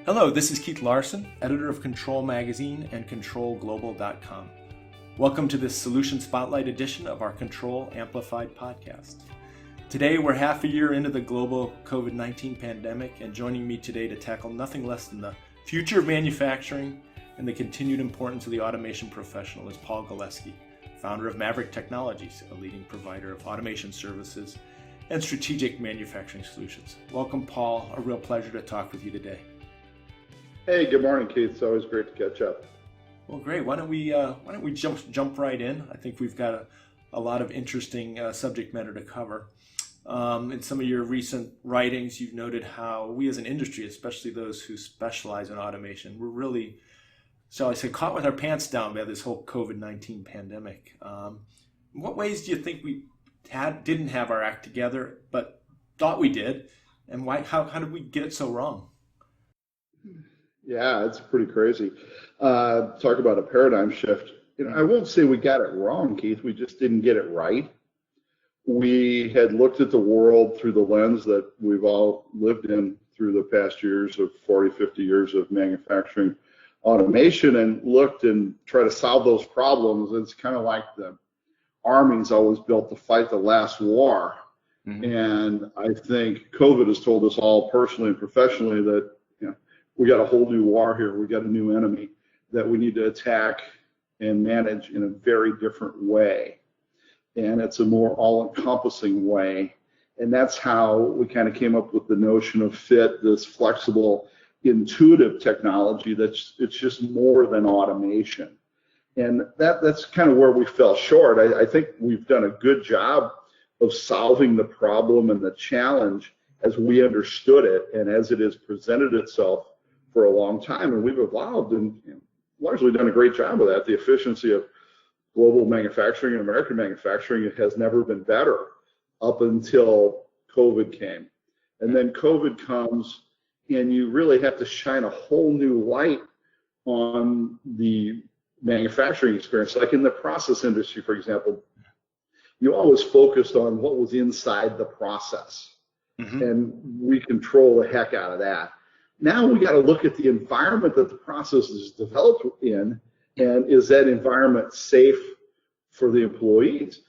Hello, this is Keith Larson, editor of Control Magazine and ControlGlobal.com. Welcome to this Solution Spotlight edition of our Control Amplified podcast. Today, we're half a year into the global COVID-19 pandemic, and joining me today to tackle nothing less than the future of manufacturing and the continued importance of the automation professional is Paul Galeski, founder of Maverick Technologies, a leading provider of automation services and strategic manufacturing solutions. Welcome, Paul. A real pleasure to talk with you today. Hey, good morning, Keith. It's always great to catch up. Well, great. Why don't we jump right in? I think we've got a lot of interesting subject matter to cover. In some of your recent writings, you've noted how we as an industry, especially those who specialize in automation, we're really, shall I say, caught with our pants down by this whole COVID-19 pandemic. In what ways do you think we didn't have our act together, but thought we did? And why? How did we get it so wrong? Yeah, it's pretty crazy. Talk about a paradigm shift. I won't say we got it wrong, Keith. We just didn't get it right. We had looked at the world through the lens that we've all lived in through the past years of 40, 50 years of manufacturing automation and looked and try to solve those problems. It's kind of like the Army's always built to fight the last war. Mm-hmm. And I think COVID has told us all personally and professionally that we got a whole new war here. We got a new enemy that we need to attack and manage in a very different way. And it's a more all-encompassing way. And that's how we kind of came up with the notion of FIT, this flexible, intuitive technology it's just more than automation. And that's kind of where we fell short. I think we've done a good job of solving the problem and the challenge as we understood it and as it has presented itself for a long time, and we've evolved and largely done a great job of that. The efficiency of global manufacturing and American manufacturing has never been better up until COVID came. And then COVID comes and you really have to shine a whole new light on the manufacturing experience. Like in the process industry, for example, you always focused on what was inside the process. Mm-hmm. And we control the heck out of that. Now we got to look at the environment that the process is developed in, and is that environment safe for the employees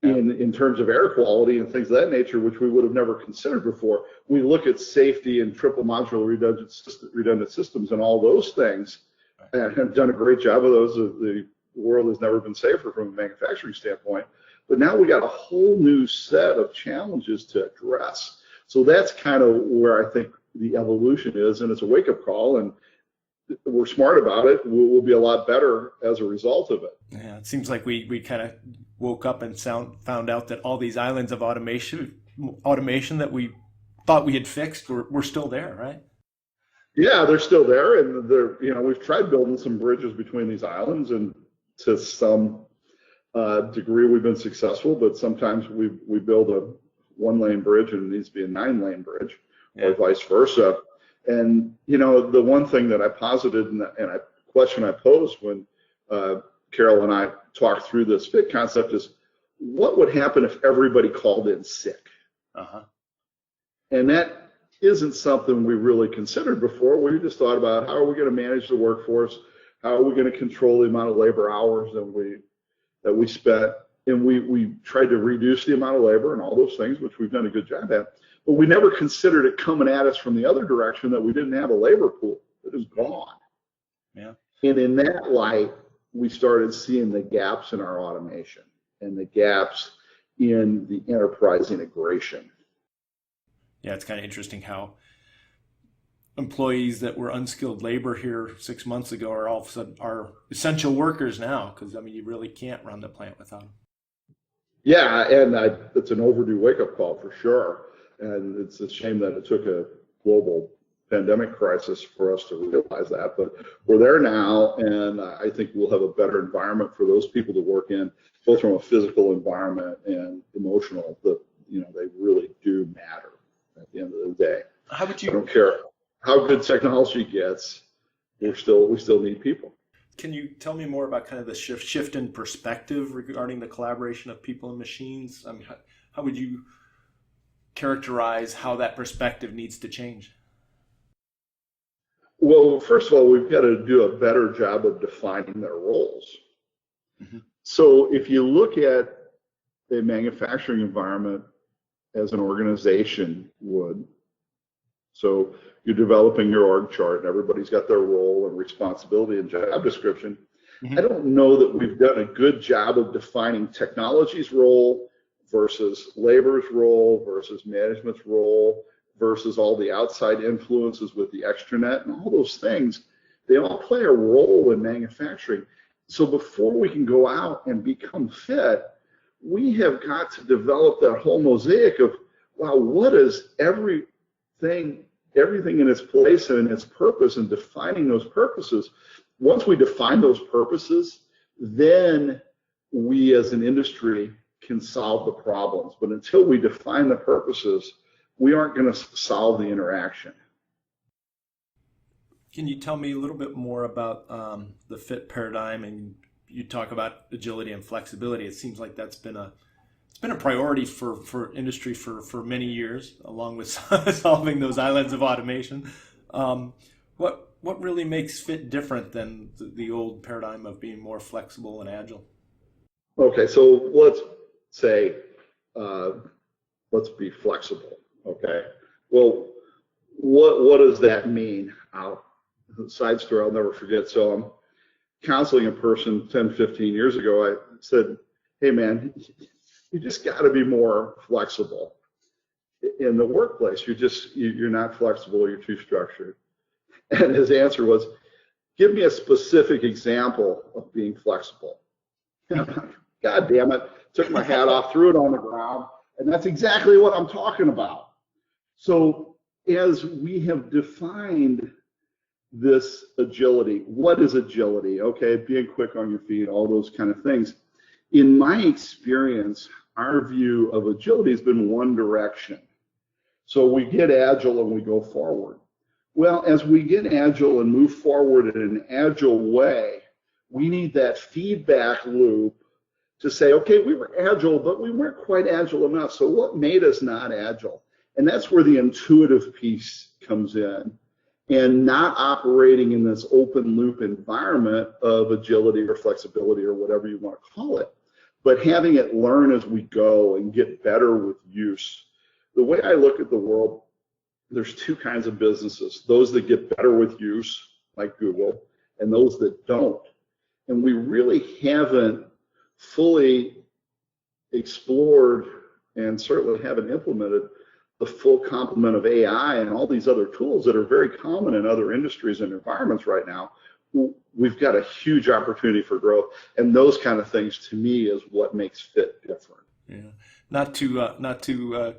in terms of air quality and things of that nature, which we would have never considered before. We look at safety and triple modular redundant systems and all those things, and have done a great job of those. The world has never been safer from a manufacturing standpoint, but now we got a whole new set of challenges to address. So that's kind of where I think the evolution is, and it's a wake-up call, and we're smart about it. We'll be a lot better as a result of it. Yeah, it seems like we kind of woke up and found out that all these islands of automation that we thought we had fixed were still there, right? Yeah, they're still there, and we've tried building some bridges between these islands, and to some degree we've been successful, but sometimes we build a one-lane bridge and it needs to be a 9-lane bridge. Or vice versa. And the one thing that I posited and a question I posed when Carol and I talked through this FIT concept is, what would happen if everybody called in sick? Uh-huh. And that isn't something we really considered before. We just thought about, how are we going to manage the workforce? How are we going to control the amount of labor hours that we spent? And we tried to reduce the amount of labor and all those things, which we've done a good job at. But we never considered it coming at us from the other direction, that we didn't have a labor pool that is gone. Yeah. And in that light, we started seeing the gaps in our automation and the gaps in the enterprise integration. Yeah, it's kind of interesting how employees that were unskilled labor here 6 months ago are all of a sudden are essential workers now, because you really can't run the plant without them. Yeah, and it's an overdue wake-up call for sure. And it's a shame that it took a global pandemic crisis for us to realize that. But we're there now, and I think we'll have a better environment for those people to work in, both from a physical environment and emotional. That they really do matter at the end of the day. I don't care how good technology gets. We still need people. Can you tell me more about kind of the shift in perspective regarding the collaboration of people and machines? How would you characterize how that perspective needs to change? Well, first of all, we've got to do a better job of defining their roles. Mhm. So if you look at a manufacturing environment as an organization would, so you're developing your org chart and everybody's got their role and responsibility and job description. I Mhm. don't know that we've done a good job of defining technology's role versus labor's role versus management's role versus all the outside influences with the extranet and all those things. They all play a role in manufacturing. So before we can go out and become fit, we have got to develop that whole mosaic of, wow, what is everything in its place and in its purpose, and defining those purposes. Once we define those purposes, then we as an industry can solve the problems. But until we define the purposes, we aren't going to solve the interaction. Can you tell me a little bit more about the fit paradigm? And you talk about agility and flexibility. It seems like that's been a priority for industry for many years, along with solving those islands of automation. What really makes fit different than the old paradigm of being more flexible and agile? Okay, so let's say, uh, let's be flexible. Okay, well, what does that mean? Side story I'll never forget. So I'm counseling a person 10, 15 years ago. I said, hey man, you just got to be more flexible in the workplace. You're not flexible, you're too structured. And his answer was, give me a specific example of being flexible. God damn it, took my hat off, threw it on the ground, and that's exactly what I'm talking about. So as we have defined this agility, what is agility? Okay, being quick on your feet, all those kind of things. In my experience, our view of agility has been one direction. So we get agile and we go forward. Well, as we get agile and move forward in an agile way, we need that feedback loop to say, okay, we were agile, but we weren't quite agile enough. So what made us not agile? And that's where the intuitive piece comes in, and not operating in this open loop environment of agility or flexibility or whatever you want to call it, but having it learn as we go and get better with use. The way I look at the world, there's two kinds of businesses: those that get better with use, like Google, and those that don't. And we really haven't fully explored and certainly haven't implemented the full complement of AI and all these other tools that are very common in other industries and environments right now. We've got a huge opportunity for growth, and those kind of things to me is what makes fit different. Yeah, not to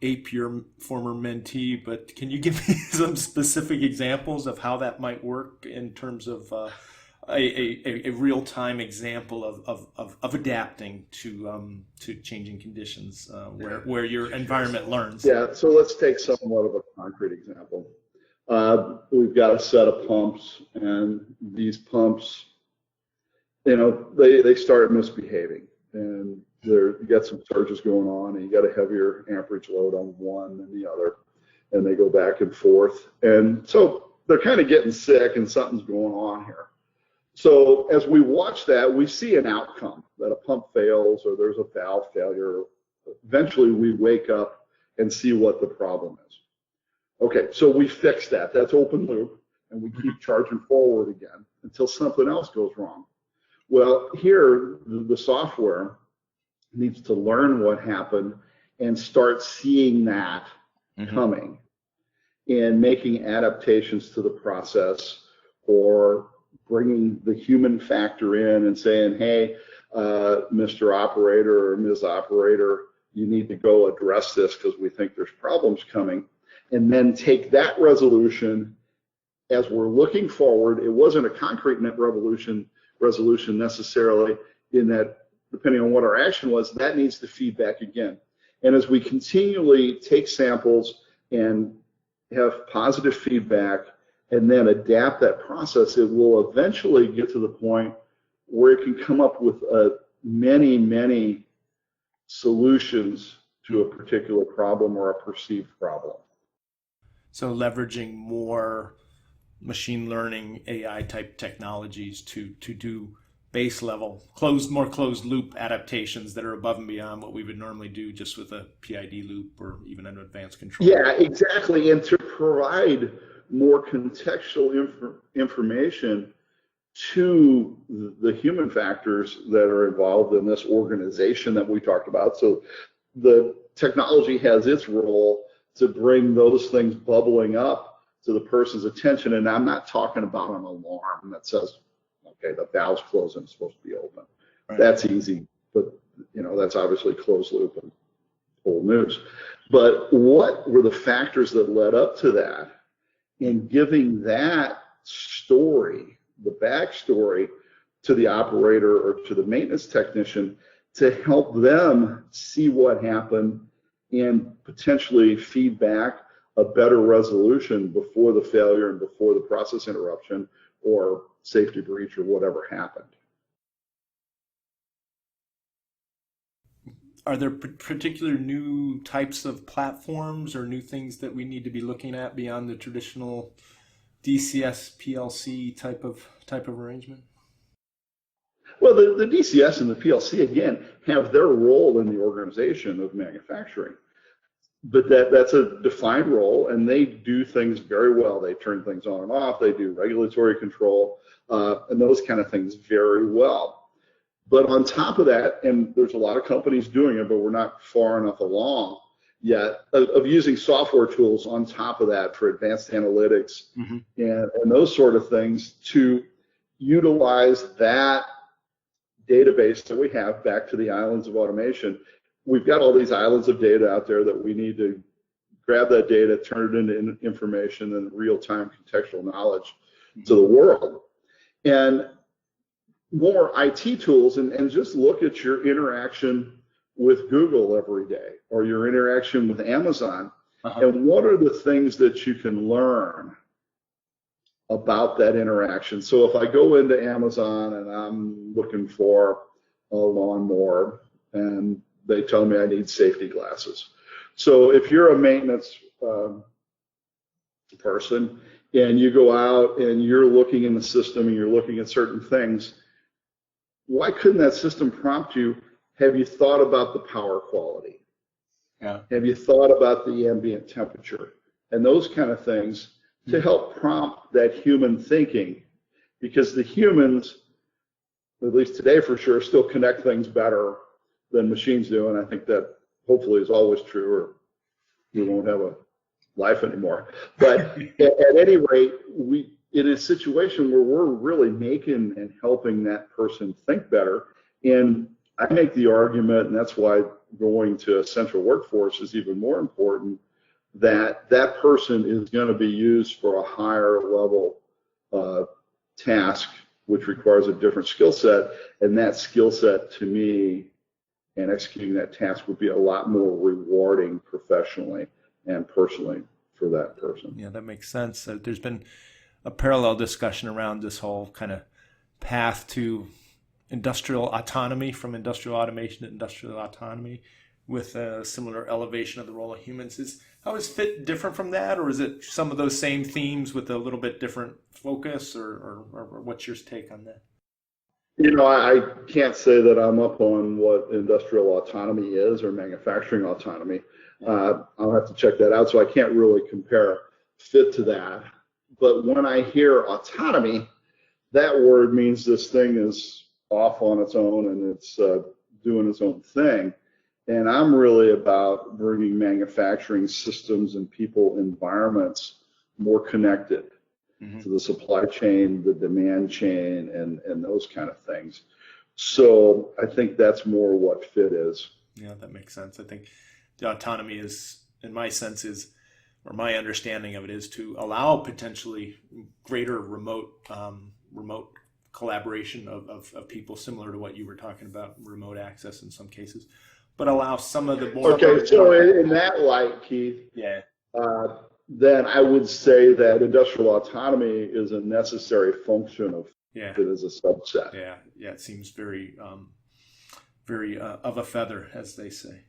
ape your former mentee, but can you give me some specific examples of how that might work in terms of a real time example of adapting to changing conditions where your environment learns? Yeah, so let's take somewhat of a concrete example. We've got a set of pumps, and these pumps, they start misbehaving, and you got some surges going on, and you got a heavier amperage load on one than the other, and they go back and forth. And so they're kind of getting sick, and something's going on here. So as we watch that, we see an outcome, that a pump fails or there's a valve failure. Eventually we wake up and see what the problem is. Okay, so we fix that. That's open loop, and we keep charging forward again until something else goes wrong. Well, here the software needs to learn what happened and start seeing that coming and making adaptations to the process, or bringing the human factor in and saying, hey, Mr. Operator or Ms. Operator, you need to go address this because we think there's problems coming. And then take that resolution as we're looking forward. It wasn't a concrete net resolution necessarily, in that depending on what our action was, that needs to feedback again. And as we continually take samples and have positive feedback and then adapt that process, it will eventually get to the point where it can come up with many, many solutions to a particular problem or a perceived problem. So leveraging more machine learning, AI type technologies to do base level, more closed loop adaptations that are above and beyond what we would normally do just with a PID loop or even an advanced control. Yeah, exactly. And to provide more contextual information to the human factors that are involved in this organization that we talked about. So the technology has its role to bring those things bubbling up to the person's attention. And I'm not talking about an alarm that says, okay, the valve's closed and it's supposed to be open. Right. That's easy, but that's obviously closed loop and old news. But what were the factors that led up to that? And giving that story, the backstory, to the operator or to the maintenance technician to help them see what happened and potentially feedback a better resolution before the failure and before the process interruption or safety breach or whatever happened. Are there particular new types of platforms or new things that we need to be looking at beyond the traditional DCS PLC type of arrangement? Well, the DCS and the PLC, again, have their role in the organization of manufacturing. But that's a defined role, and they do things very well. They turn things on and off. They do regulatory control and those kind of things very well. But on top of that, and there's a lot of companies doing it, but we're not far enough along yet, of using software tools on top of that for advanced analytics and those sort of things to utilize that database that we have back to the islands of automation. We've got all these islands of data out there that we need to grab that data, turn it into information and real-time contextual knowledge to the world. And more IT tools, and just look at your interaction with Google every day or your interaction with Amazon, and what are the things that you can learn about that interaction. So if I go into Amazon and I'm looking for a lawnmower and they tell me I need safety glasses. So if you're a maintenance person and you go out and you're looking in the system and you're looking at certain things, why couldn't that system prompt you, have you thought about the power quality? Yeah. Have you thought about the ambient temperature? And those kind of things to help prompt that human thinking, because the humans, at least today for sure, still connect things better than machines do, and I think that hopefully is always true, or we won't have a life anymore. But at any rate, we in a situation where we're really making and helping that person think better. And I make the argument, and that's why going to a central workforce is even more important, that that person is going to be used for a higher level task, which requires a different skill set. And that skill set, to me, and executing that task would be a lot more rewarding professionally and personally for that person. Yeah, that makes sense. There's been a parallel discussion around this whole kind of path to industrial autonomy, from industrial automation to industrial autonomy, with a similar elevation of the role of humans. How is FIT different from that, or is it some of those same themes with a little bit different focus, or what's your take on that? I can't say that I'm up on what industrial autonomy is or manufacturing autonomy. I'll have to check that out, so I can't really compare FIT to that. But when I hear autonomy, that word means this thing is off on its own and it's doing its own thing. And I'm really about bringing manufacturing systems and people environments more connected to the supply chain, the demand chain, and those kind of things. So I think that's more what FIT is. Yeah, that makes sense. I think the autonomy is, in my sense, or my understanding of it, is to allow potentially greater remote collaboration of people, similar to what you were talking about, remote access in some cases, but allow some of the more... Okay, so in that light, Keith, then I would say that industrial autonomy is a necessary function of it as a subset. Yeah, it seems very of a feather, as they say.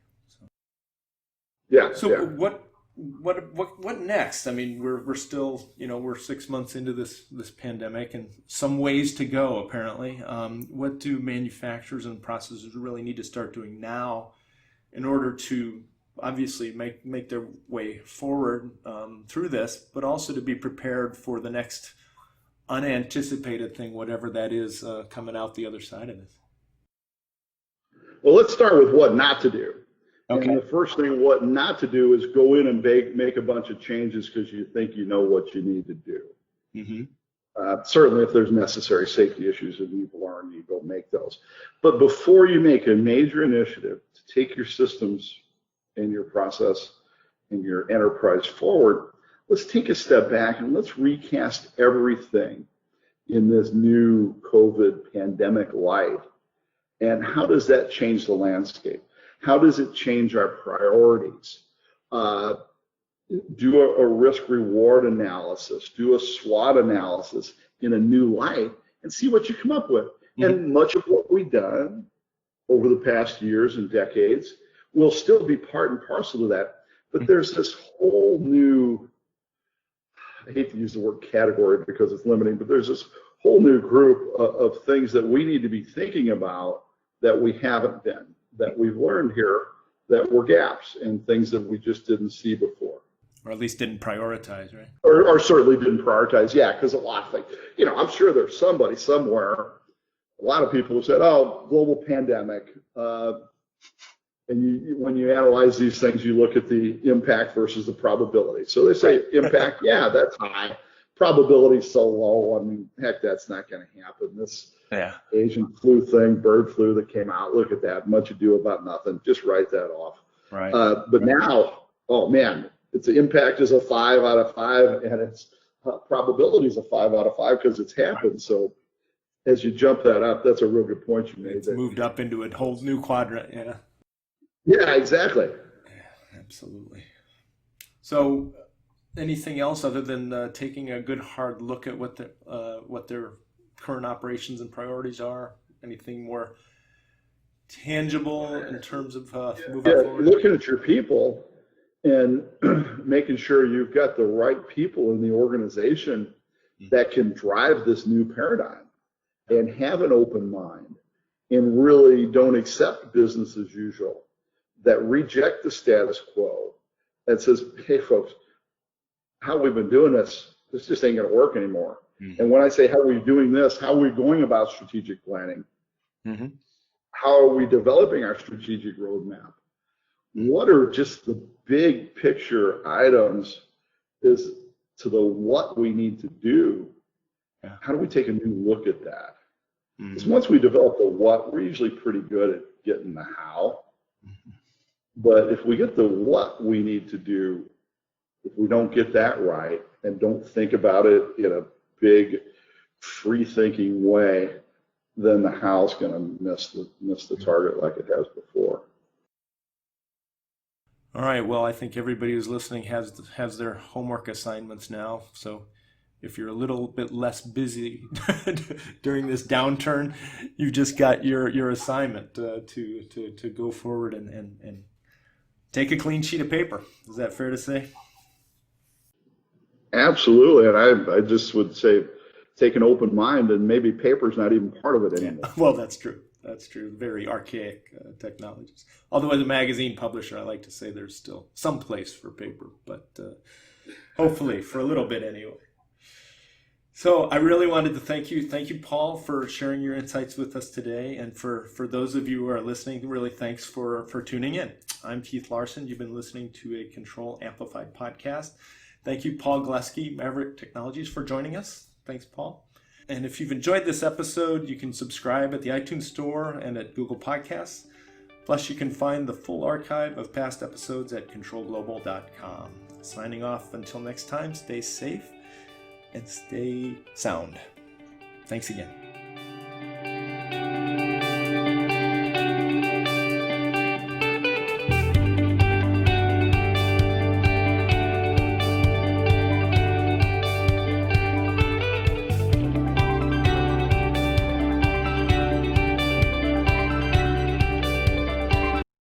So what next? I mean, we're still, we're 6 months into this pandemic, and some ways to go apparently. What do manufacturers and processors really need to start doing now in order to obviously make their way forward through this, but also to be prepared for the next unanticipated thing, whatever that is, coming out the other side of this? Well, let's start with what not to do. Okay. And the first thing, what not to do, is go in and make a bunch of changes because you think you know what you need to do. Mm-hmm. Certainly, if there's necessary safety issues that you've learned, you go make those. But before you make a major initiative to take your systems and your process and your enterprise forward, let's take a step back and let's recast everything in this new COVID pandemic light. And how does that change the landscape? How does it change our priorities? Do a risk-reward analysis, do a SWOT analysis in a new light, and see what you come up with. Mm-hmm. And much of what we've done over the past years and decades will still be part and parcel to that. But there's this whole new, I hate to use the word category because it's limiting, but there's this whole new group of things that we need to be thinking about that we haven't been, that we've learned here that were gaps and things that we just didn't see before. Or at least didn't prioritize, right? Or certainly didn't prioritize, yeah, because a lot of things, I'm sure there's somebody somewhere, a lot of people have said, oh, global pandemic. And when you analyze these things, you look at the impact versus the probability. So they say impact, yeah, that's high. Probability so low. I mean, heck, that's not going to happen. This Asian flu thing, bird flu that came out, look at that. Much ado about nothing. Just write that off. Right. But now, oh man, its impact is a 5 out of 5, and its probability is a 5 out of 5 because it's happened. So as you jump that up, that's a real good point you made. It's moved up into a whole new quadrant. Yeah. Yeah, exactly. Yeah, absolutely. So, anything else other than taking a good hard look at what their current operations and priorities are? Anything more tangible in terms of moving forward? Looking at your people and making sure you've got the right people in the organization that can drive this new paradigm and have an open mind and really don't accept business as usual, that reject the status quo, that says, hey folks, how we've been doing this just ain't gonna work anymore. Mm-hmm. And when I say how are we doing this, how are we going about strategic planning? Mm-hmm. How are we developing our strategic roadmap? What are just the big picture items is to the what we need to do? Yeah. How do we take a new look at that? Because mm-hmm. once we develop the what, we're usually pretty good at getting the how. Mm-hmm. But if we get the what we need to do, if we don't get that right and don't think about it in a big, free-thinking way, then the how's going to miss the target like it has before. All right. Well, I think everybody who's listening has their homework assignments now. So if you're a little bit less busy during this downturn, you've just got your assignment to go forward and take a clean sheet of paper. Is that fair to say? Absolutely. And I just would say take an open mind, and maybe paper's not even part of it anymore. Well, that's true. That's true. Very archaic technologies. Although as a magazine publisher, I like to say there's still some place for paper, but hopefully for a little bit anyway. So I really wanted to thank you. Thank you, Paul, for sharing your insights with us today. And for those of you who are listening, really thanks for tuning in. I'm Keith Larson. You've been listening to a Control Amplified podcast. Thank you, Paul Gleski, Maverick Technologies, for joining us. Thanks, Paul. And if you've enjoyed this episode, you can subscribe at the iTunes Store and at Google Podcasts. Plus, you can find the full archive of past episodes at controlglobal.com. Signing off until next time, stay safe and stay sound. Thanks again.